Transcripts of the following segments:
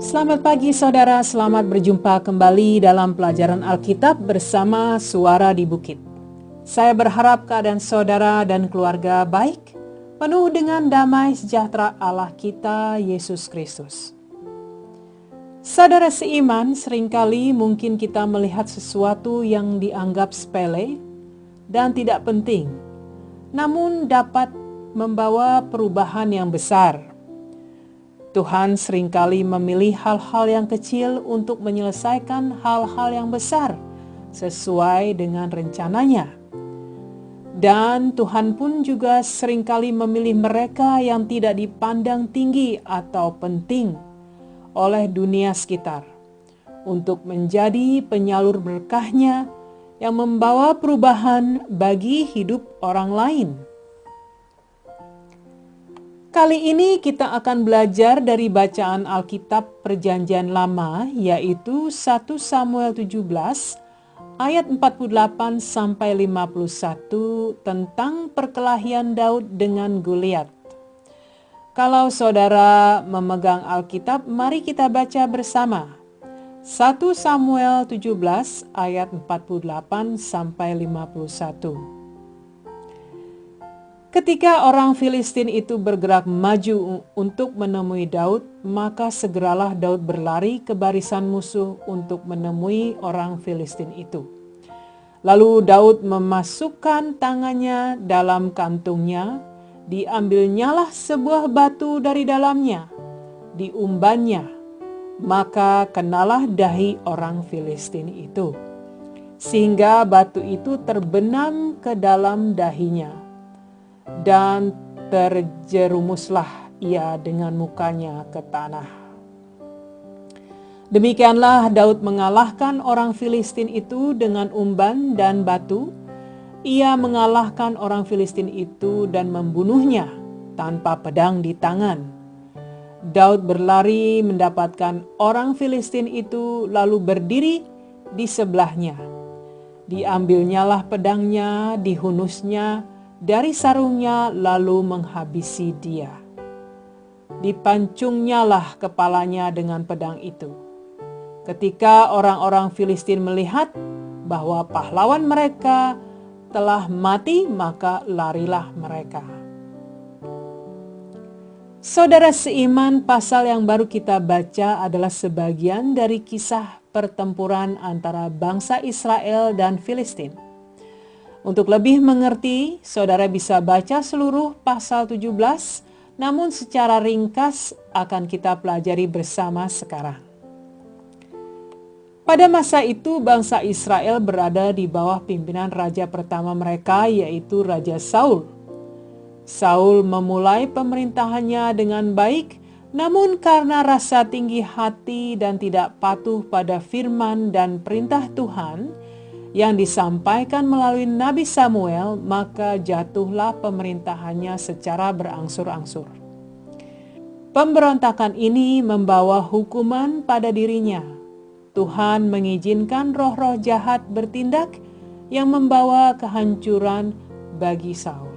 Selamat pagi saudara, selamat berjumpa kembali dalam pelajaran Alkitab bersama Suara di Bukit. Saya berharap keadaan saudara dan keluarga baik, penuh dengan damai sejahtera Allah kita, Yesus Kristus. Saudara seiman, seringkali mungkin kita melihat sesuatu yang dianggap sepele dan tidak penting, namun dapat membawa perubahan yang besar. Tuhan seringkali memilih hal-hal yang kecil untuk menyelesaikan hal-hal yang besar sesuai dengan rencananya. Dan Tuhan pun juga seringkali memilih mereka yang tidak dipandang tinggi atau penting oleh dunia sekitar untuk menjadi penyalur berkah-Nya yang membawa perubahan bagi hidup orang lain. Kali ini kita akan belajar dari bacaan Alkitab Perjanjian Lama, yaitu 1 Samuel 17 ayat 48 sampai 51 tentang perkelahian Daud dengan Goliat. Kalau saudara memegang Alkitab, mari kita baca bersama. 1 Samuel 17 ayat 48 sampai 51. Ketika orang Filistin itu bergerak maju untuk menemui Daud, maka segeralah Daud berlari ke barisan musuh untuk menemui orang Filistin itu. Lalu Daud memasukkan tangannya dalam kantungnya, diambilnyalah sebuah batu dari dalamnya, diumbannya, maka kenalah dahi orang Filistin itu, sehingga batu itu terbenam ke dalam dahinya. Dan terjerumuslah ia dengan mukanya ke tanah. Demikianlah Daud mengalahkan orang Filistin itu dengan umban dan batu. Ia mengalahkan orang Filistin itu dan membunuhnya tanpa pedang di tangan. Daud berlari mendapatkan orang Filistin itu lalu berdiri di sebelahnya. Diambilnyalah pedangnya, dihunusnya dari sarungnya lalu menghabisi dia. Dipancungnyalah kepalanya dengan pedang itu. Ketika orang-orang Filistin melihat bahwa pahlawan mereka telah mati, maka larilah mereka. Saudara seiman, pasal yang baru kita baca adalah sebagian dari kisah pertempuran antara bangsa Israel dan Filistin. Untuk lebih mengerti, saudara bisa baca seluruh pasal 17, namun secara ringkas akan kita pelajari bersama sekarang. Pada masa itu, bangsa Israel berada di bawah pimpinan raja pertama mereka, yaitu Raja Saul. Saul memulai pemerintahannya dengan baik, namun karena rasa tinggi hati dan tidak patuh pada firman dan perintah Tuhan yang disampaikan melalui Nabi Samuel, maka jatuhlah pemerintahannya secara berangsur-angsur. Pemberontakan ini membawa hukuman pada dirinya. Tuhan mengizinkan roh-roh jahat bertindak yang membawa kehancuran bagi Saul.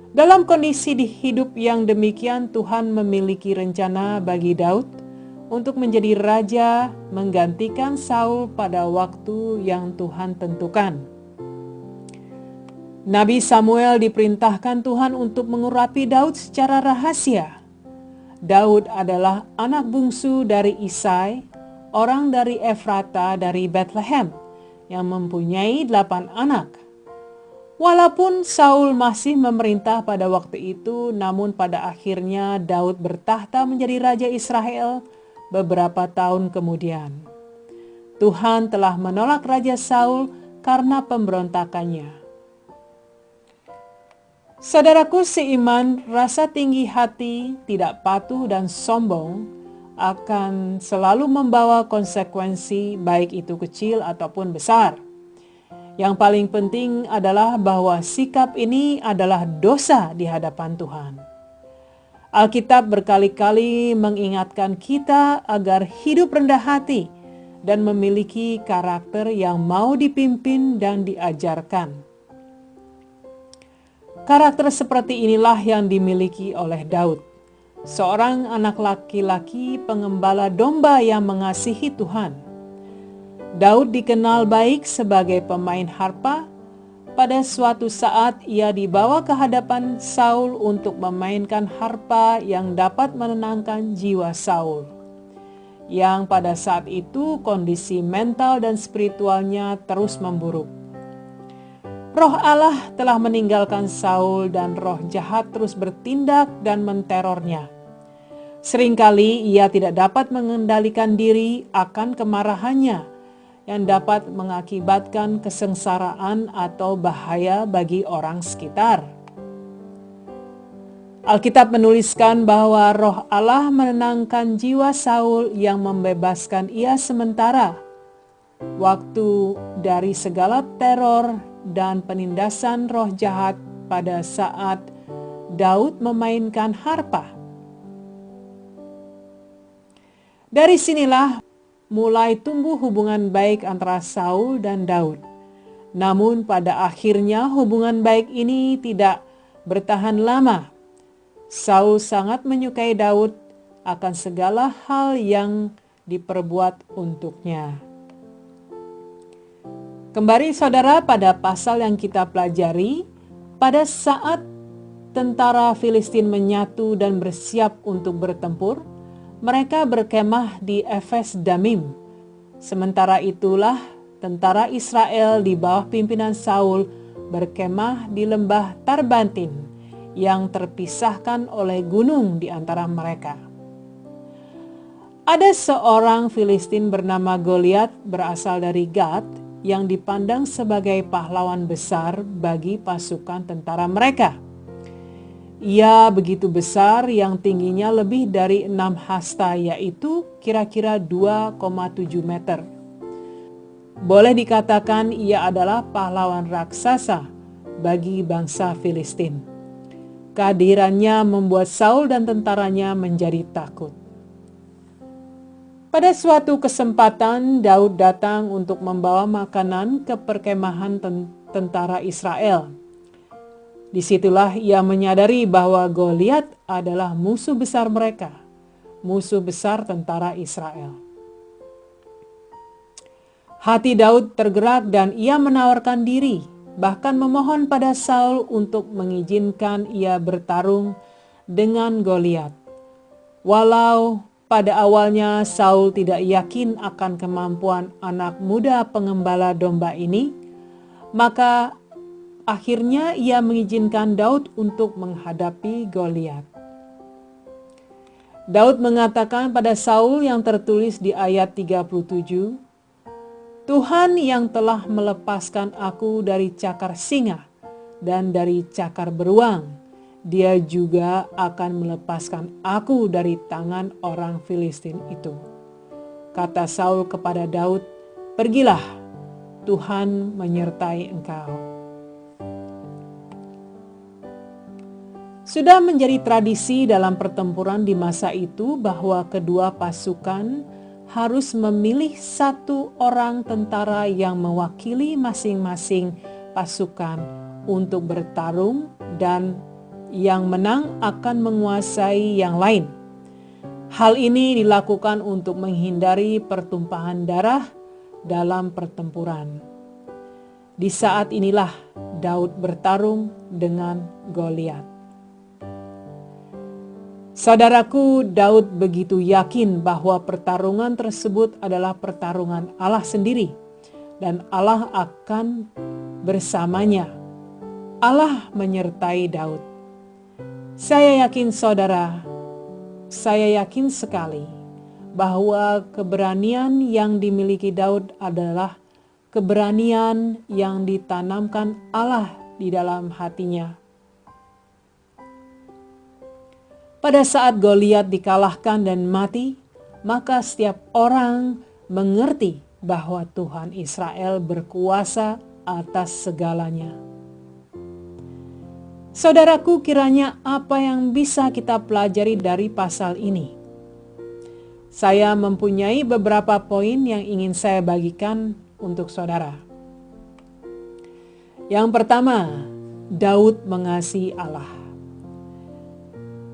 Dalam kondisi di hidup yang demikian, Tuhan memiliki rencana bagi Daud untuk menjadi raja menggantikan Saul pada waktu yang Tuhan tentukan. Nabi Samuel diperintahkan Tuhan untuk mengurapi Daud secara rahasia. Daud adalah anak bungsu dari Isai, orang dari Efrata dari Bethlehem, yang mempunyai 8 anak. Walaupun Saul masih memerintah pada waktu itu, namun pada akhirnya Daud bertahta menjadi raja Israel beberapa tahun kemudian. Tuhan telah menolak Raja Saul karena pemberontakannya. Saudaraku seiman, rasa tinggi hati, tidak patuh dan sombong akan selalu membawa konsekuensi, baik itu kecil ataupun besar. Yang paling penting adalah bahwa sikap ini adalah dosa di hadapan Tuhan. Alkitab berkali-kali mengingatkan kita agar hidup rendah hati dan memiliki karakter yang mau dipimpin dan diajarkan. Karakter seperti inilah yang dimiliki oleh Daud. seorang anak laki-laki pengembala domba yang mengasihi Tuhan. Daud dikenal baik sebagai pemain harpa. Pada suatu saat ia dibawa ke hadapan Saul untuk memainkan harpa yang dapat menenangkan jiwa Saul, yang pada saat itu kondisi mental dan spiritualnya terus memburuk. Roh Allah telah meninggalkan Saul dan roh jahat terus bertindak dan menterornya. Seringkali ia tidak dapat mengendalikan diri akan kemarahannya yang dapat mengakibatkan kesengsaraan atau bahaya bagi orang sekitar. Alkitab menuliskan bahwa roh Allah menenangkan jiwa Saul yang membebaskan ia sementara waktu dari segala teror dan penindasan roh jahat pada saat Daud memainkan harpa. Dari sinilah mulai tumbuh hubungan baik antara Saul dan Daud. Namun pada akhirnya hubungan baik ini tidak bertahan lama. Saul sangat menyukai Daud akan segala hal yang diperbuat untuknya. Kembali saudara pada pasal yang kita pelajari, pada saat tentara Filistin menyatu dan bersiap untuk bertempur, mereka berkemah di Efes Damim. Sementara itulah tentara Israel di bawah pimpinan Saul berkemah di lembah Tarbantin yang terpisahkan oleh gunung di antara mereka. Ada seorang Filistin bernama Goliat berasal dari Gad yang dipandang sebagai pahlawan besar bagi pasukan tentara mereka. Ia begitu besar yang tingginya lebih dari 6 hasta, yaitu kira-kira 2,7 meter. Boleh dikatakan ia adalah pahlawan raksasa bagi bangsa Filistin. Kehadirannya membuat Saul dan tentaranya menjadi takut. Pada suatu kesempatan, Daud datang untuk membawa makanan ke perkemahan tentara Israel. Disitulah ia menyadari bahwa Goliat adalah musuh besar mereka, musuh besar tentara Israel. Hati Daud tergerak dan ia menawarkan diri, bahkan memohon pada Saul untuk mengizinkan ia bertarung dengan Goliat. Walau pada awalnya Saul tidak yakin akan kemampuan anak muda pengembala domba ini, maka akhirnya ia mengizinkan Daud untuk menghadapi Goliat. Daud mengatakan pada Saul yang tertulis di ayat 37, Tuhan yang telah melepaskan aku dari cakar singa dan dari cakar beruang, Dia juga akan melepaskan aku dari tangan orang Filistin itu. Kata Saul kepada Daud, pergilah, Tuhan menyertai engkau. Sudah menjadi tradisi dalam pertempuran di masa itu bahwa kedua pasukan harus memilih satu orang tentara yang mewakili masing-masing pasukan untuk bertarung dan yang menang akan menguasai yang lain. Hal ini dilakukan untuk menghindari pertumpahan darah dalam pertempuran. Di saat inilah Daud bertarung dengan Goliat. Saudaraku, Daud begitu yakin bahwa pertarungan tersebut adalah pertarungan Allah sendiri dan Allah akan bersamanya. Allah menyertai Daud. Saya yakin saudara, saya yakin sekali bahwa keberanian yang dimiliki Daud adalah keberanian yang ditanamkan Allah di dalam hatinya. Pada saat Goliat dikalahkan dan mati, maka setiap orang mengerti bahwa Tuhan Israel berkuasa atas segalanya. Saudaraku, kiranya apa yang bisa kita pelajari dari pasal ini? Saya mempunyai beberapa poin yang ingin saya bagikan untuk saudara. Yang pertama, Daud mengasihi Allah.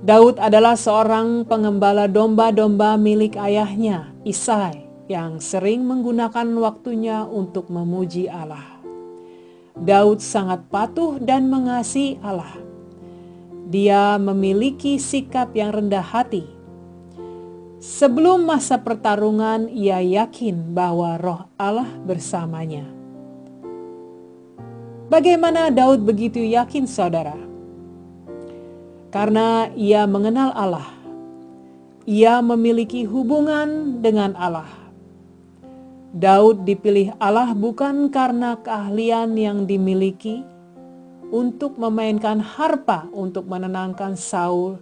Daud adalah seorang pengembala domba-domba milik ayahnya, Isai, yang sering menggunakan waktunya untuk memuji Allah. Daud sangat patuh dan mengasihi Allah. Dia memiliki sikap yang rendah hati. Sebelum masa pertarungan, ia yakin bahwa Roh Allah bersamanya. Bagaimana Daud begitu yakin, saudara? Karena ia mengenal Allah. Ia memiliki hubungan dengan Allah. Daud dipilih Allah bukan karena keahlian yang dimiliki untuk memainkan harpa untuk menenangkan Saul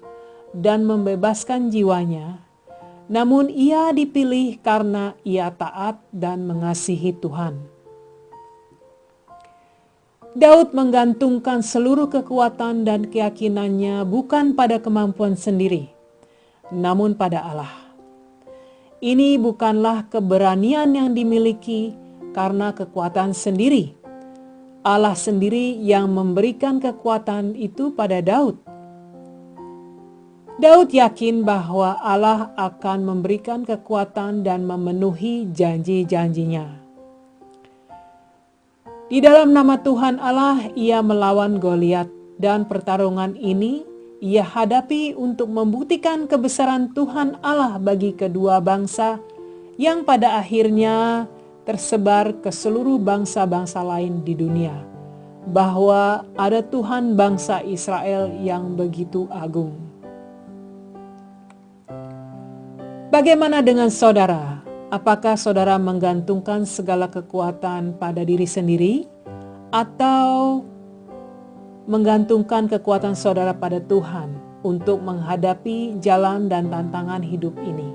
dan membebaskan jiwanya, namun ia dipilih karena ia taat dan mengasihi Tuhan. Daud menggantungkan seluruh kekuatan dan keyakinannya bukan pada kemampuan sendiri, namun pada Allah. Ini bukanlah keberanian yang dimiliki karena kekuatan sendiri. Allah sendiri yang memberikan kekuatan itu pada Daud. Daud yakin bahwa Allah akan memberikan kekuatan dan memenuhi janji-janjinya. Di dalam nama Tuhan Allah, ia melawan Goliat, dan pertarungan ini ia hadapi untuk membuktikan kebesaran Tuhan Allah bagi kedua bangsa yang pada akhirnya tersebar ke seluruh bangsa-bangsa lain di dunia, bahwa ada Tuhan bangsa Israel yang begitu agung. Bagaimana dengan saudara? Apakah saudara menggantungkan segala kekuatan pada diri sendiri atau menggantungkan kekuatan saudara pada Tuhan untuk menghadapi jalan dan tantangan hidup ini?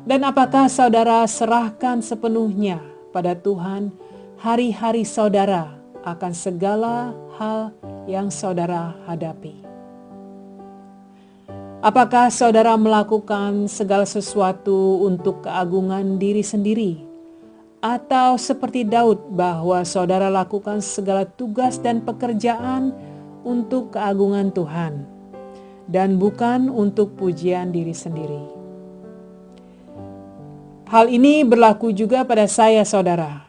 Dan apakah saudara serahkan sepenuhnya pada Tuhan hari-hari saudara akan segala hal yang saudara hadapi? Apakah saudara melakukan segala sesuatu untuk keagungan diri sendiri? Atau seperti Daud bahwa saudara lakukan segala tugas dan pekerjaan untuk keagungan Tuhan dan bukan untuk pujian diri sendiri? Hal ini berlaku juga pada saya, saudara.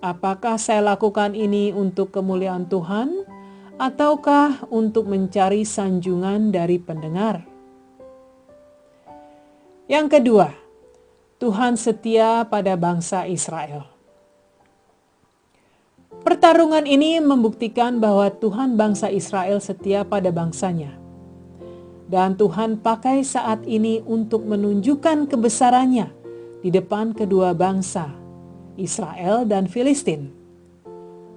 Apakah saya lakukan ini untuk kemuliaan Tuhan ataukah untuk mencari sanjungan dari pendengar? Yang kedua, Tuhan setia pada bangsa Israel. Pertarungan ini membuktikan bahwa Tuhan bangsa Israel setia pada bangsanya. Dan Tuhan pakai saat ini untuk menunjukkan kebesarannya di depan kedua bangsa, Israel dan Filistin.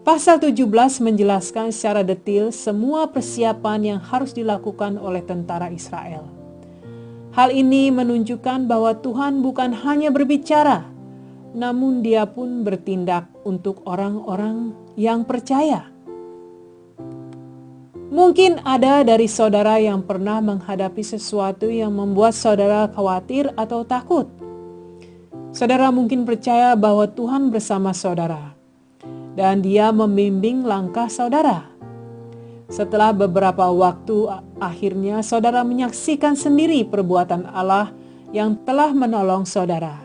Pasal 17 menjelaskan secara detail semua persiapan yang harus dilakukan oleh tentara Israel. Hal ini menunjukkan bahwa Tuhan bukan hanya berbicara, namun Dia pun bertindak untuk orang-orang yang percaya. Mungkin ada dari saudara yang pernah menghadapi sesuatu yang membuat saudara khawatir atau takut. Saudara mungkin percaya bahwa Tuhan bersama saudara, dan Dia membimbing langkah saudara. Setelah beberapa waktu, akhirnya saudara menyaksikan sendiri perbuatan Allah yang telah menolong saudara.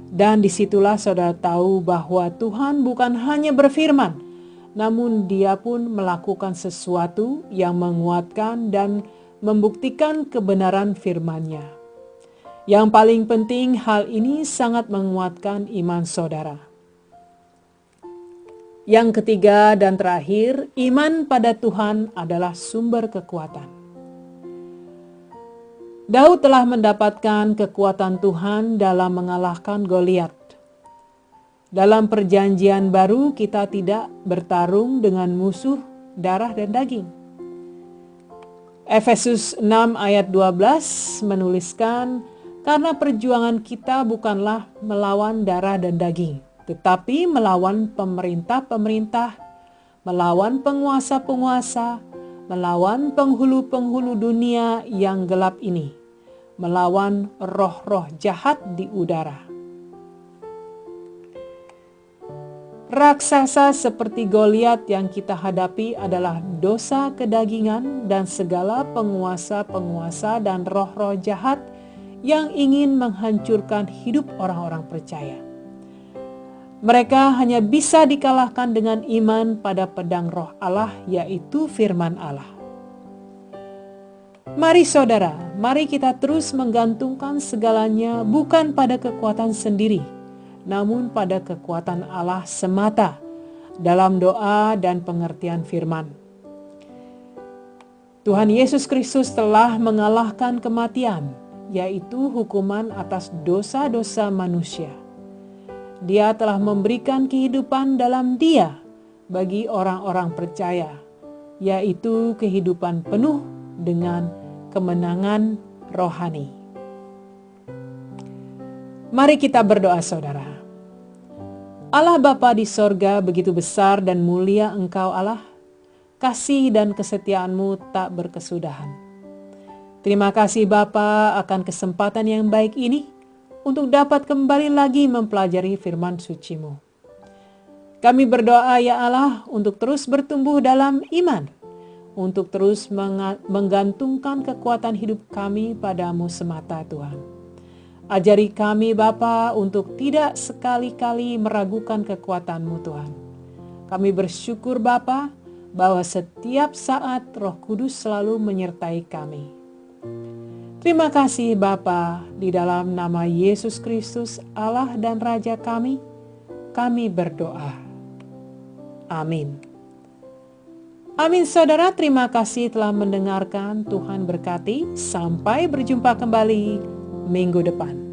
Dan disitulah saudara tahu bahwa Tuhan bukan hanya berfirman, namun Dia pun melakukan sesuatu yang menguatkan dan membuktikan kebenaran firman-Nya. Yang paling penting, hal ini sangat menguatkan iman saudara. Yang ketiga dan terakhir, iman pada Tuhan adalah sumber kekuatan. Daud telah mendapatkan kekuatan Tuhan dalam mengalahkan Goliat. Dalam perjanjian baru kita tidak bertarung dengan musuh darah dan daging. Efesus 6 ayat 12 menuliskan, karena perjuangan kita bukanlah melawan darah dan daging, tetapi melawan pemerintah-pemerintah, melawan penguasa-penguasa, melawan penghulu-penghulu dunia yang gelap ini, melawan roh-roh jahat di udara. Raksasa seperti Goliat yang kita hadapi adalah dosa kedagingan dan segala penguasa-penguasa dan roh-roh jahat yang ingin menghancurkan hidup orang-orang percaya. Mereka hanya bisa dikalahkan dengan iman pada pedang roh Allah, yaitu firman Allah. Mari saudara, mari kita terus menggantungkan segalanya bukan pada kekuatan sendiri, namun pada kekuatan Allah semata dalam doa dan pengertian firman. Tuhan Yesus Kristus telah mengalahkan kematian, yaitu hukuman atas dosa-dosa manusia. Dia telah memberikan kehidupan dalam Dia bagi orang-orang percaya, yaitu kehidupan penuh dengan kemenangan rohani. Mari kita berdoa saudara. Allah Bapa di sorga, begitu besar dan mulia Engkau Allah, kasih dan kesetiaan-Mu tak berkesudahan. Terima kasih Bapa akan kesempatan yang baik ini untuk dapat kembali lagi mempelajari firman suci-Mu. Kami berdoa ya Allah untuk terus bertumbuh dalam iman, untuk terus menggantungkan kekuatan hidup kami padamu semata Tuhan. Ajari kami Bapa untuk tidak sekali-kali meragukan kekuatan-Mu Tuhan. Kami bersyukur Bapa bahwa setiap saat Roh Kudus selalu menyertai kami. Terima kasih Bapa, di dalam nama Yesus Kristus Allah dan Raja kami berdoa. Amin. Amin saudara, terima kasih telah mendengarkan. Tuhan berkati. Sampai berjumpa kembali minggu depan.